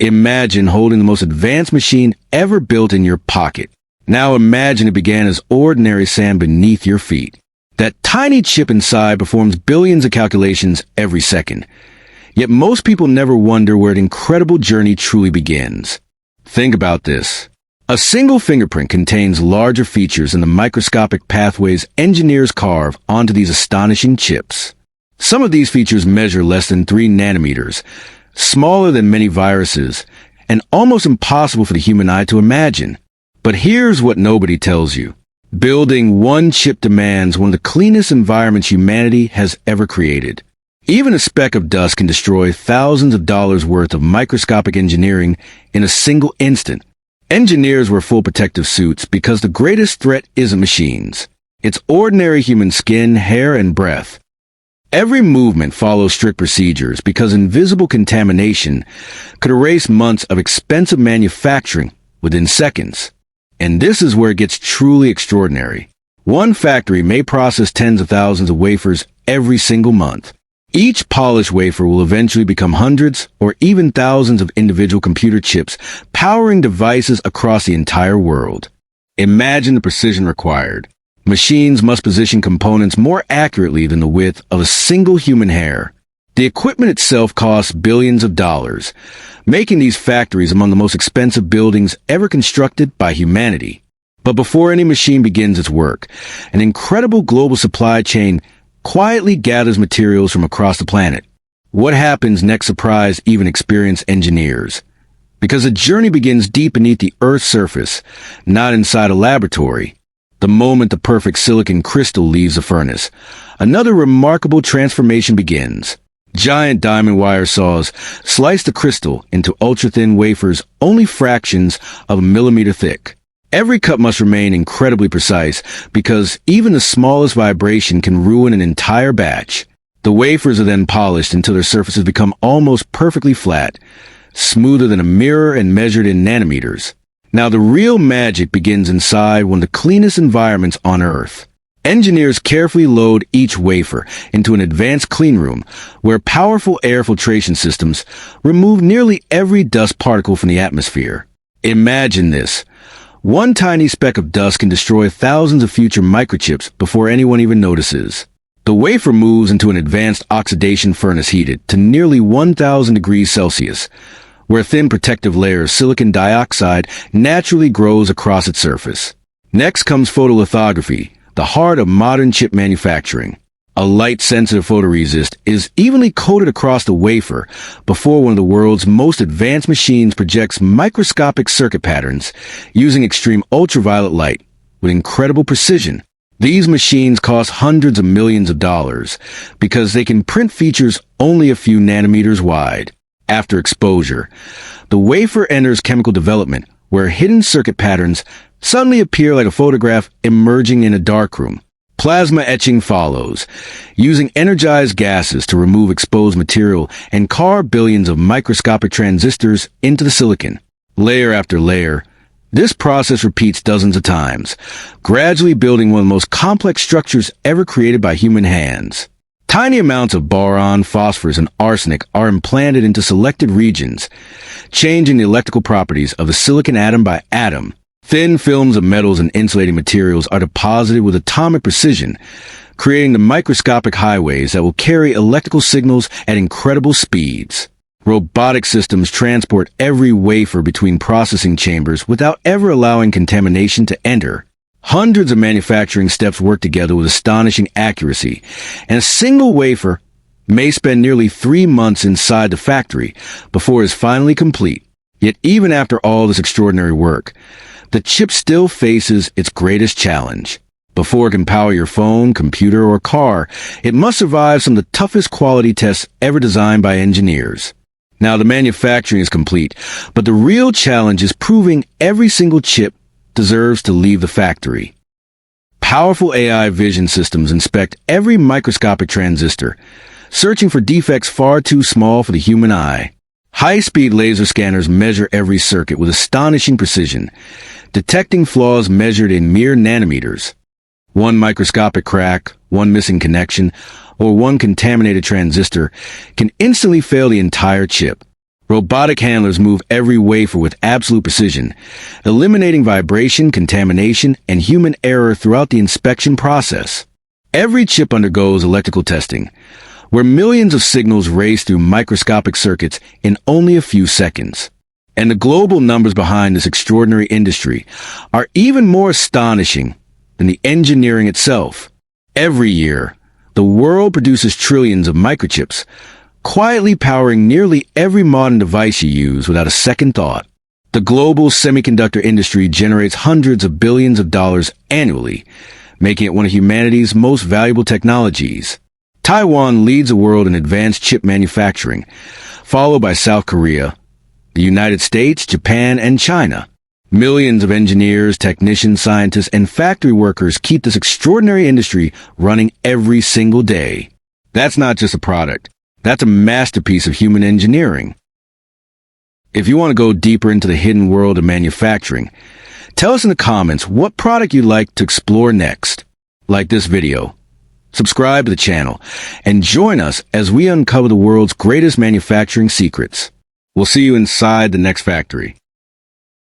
Imagine holding the most advanced machine ever built in your pocket. Now imagine it began as ordinary sand beneath your feet. That tiny chip inside performs billions of calculations every second. Yet most people never wonder where an incredible journey truly begins. Think about this. A single fingerprint contains larger features than the microscopic pathways engineers carve onto these astonishing chips. Some of these features measure less than 3 nanometers, smaller than many viruses, and almost impossible for the human eye to imagine. But here's what nobody tells you. Building one chip demands one of the cleanest environments humanity has ever created. Even a speck of dust can destroy thousands of dollars worth of microscopic engineering in a single instant. Engineers wear full protective suits because the greatest threat isn't machines. It's ordinary human skin, hair, and breath. Every movement follows strict procedures because invisible contamination could erase months of expensive manufacturing within seconds. And this is where it gets truly extraordinary. One factory may process tens of thousands of wafers every single month. Each polished wafer will eventually become hundreds or even thousands of individual computer chips powering devices across the entire world. Imagine the precision required. Machines must position components more accurately than the width of a single human hair. The equipment itself costs billions of dollars, making these factories among the most expensive buildings ever constructed by humanity. But before any machine begins its work, an incredible global supply chain quietly gathers materials from across the planet. What happens next surprised even experienced engineers. Because the journey begins deep beneath the Earth's surface, not inside a laboratory. The moment the perfect silicon crystal leaves the furnace, another remarkable transformation begins. Giant diamond wire saws slice the crystal into ultra-thin wafers only fractions of a millimeter thick. Every cut must remain incredibly precise because even the smallest vibration can ruin an entire batch. The wafers are then polished until their surfaces become almost perfectly flat, smoother than a mirror and measured in nanometers. Now the real magic begins inside one of the cleanest environments on Earth. Engineers carefully load each wafer into an advanced cleanroom where powerful air filtration systems remove nearly every dust particle from the atmosphere. Imagine this. One tiny speck of dust can destroy thousands of future microchips before anyone even notices. The wafer moves into an advanced oxidation furnace heated to nearly 1,000 degrees Celsius, where a thin protective layer of silicon dioxide naturally grows across its surface. Next comes photolithography, the heart of modern chip manufacturing. A light-sensitive photoresist is evenly coated across the wafer before one of the world's most advanced machines projects microscopic circuit patterns using extreme ultraviolet light with incredible precision. These machines cost hundreds of millions of dollars because they can print features only a few nanometers wide. After exposure, the wafer enters chemical development, where hidden circuit patterns suddenly appear like a photograph emerging in a darkroom. Plasma etching follows, using energized gases to remove exposed material and carve billions of microscopic transistors into the silicon. Layer after layer, this process repeats dozens of times, gradually building one of the most complex structures ever created by human hands. Tiny amounts of boron, phosphorus, and arsenic are implanted into selected regions, changing the electrical properties of the silicon atom by atom. Thin films of metals and insulating materials are deposited with atomic precision, creating the microscopic highways that will carry electrical signals at incredible speeds. Robotic systems transport every wafer between processing chambers without ever allowing contamination to enter. Hundreds of manufacturing steps work together with astonishing accuracy, and a single wafer may spend nearly 3 months inside the factory before it is finally complete. Yet even after all this extraordinary work, the chip still faces its greatest challenge. Before it can power your phone, computer, or car, it must survive some of the toughest quality tests ever designed by engineers. Now the manufacturing is complete, but the real challenge is proving every single chip deserves to leave the factory. Powerful AI vision systems inspect every microscopic transistor, searching for defects far too small for the human eye. High-speed laser scanners measure every circuit with astonishing precision, detecting flaws measured in mere nanometers. One microscopic crack, one missing connection, or one contaminated transistor can instantly fail the entire chip. Robotic handlers move every wafer with absolute precision, eliminating vibration, contamination, and human error throughout the inspection process. Every chip undergoes electrical testing, where millions of signals race through microscopic circuits in only a few seconds. And the global numbers behind this extraordinary industry are even more astonishing than the engineering itself. Every year, the world produces trillions of microchips, quietly powering nearly every modern device you use without a second thought. The global semiconductor industry generates hundreds of billions of dollars annually, making it one of humanity's most valuable technologies. Taiwan leads the world in advanced chip manufacturing, followed by South Korea, the United States, Japan, and China. Millions of engineers, technicians, scientists, and factory workers keep this extraordinary industry running every single day. That's not just a product. That's a masterpiece of human engineering. If you want to go deeper into the hidden world of manufacturing, tell us in the comments what product you'd like to explore next. Like this video, subscribe to the channel, and join us as we uncover the world's greatest manufacturing secrets. We'll see you inside the next factory.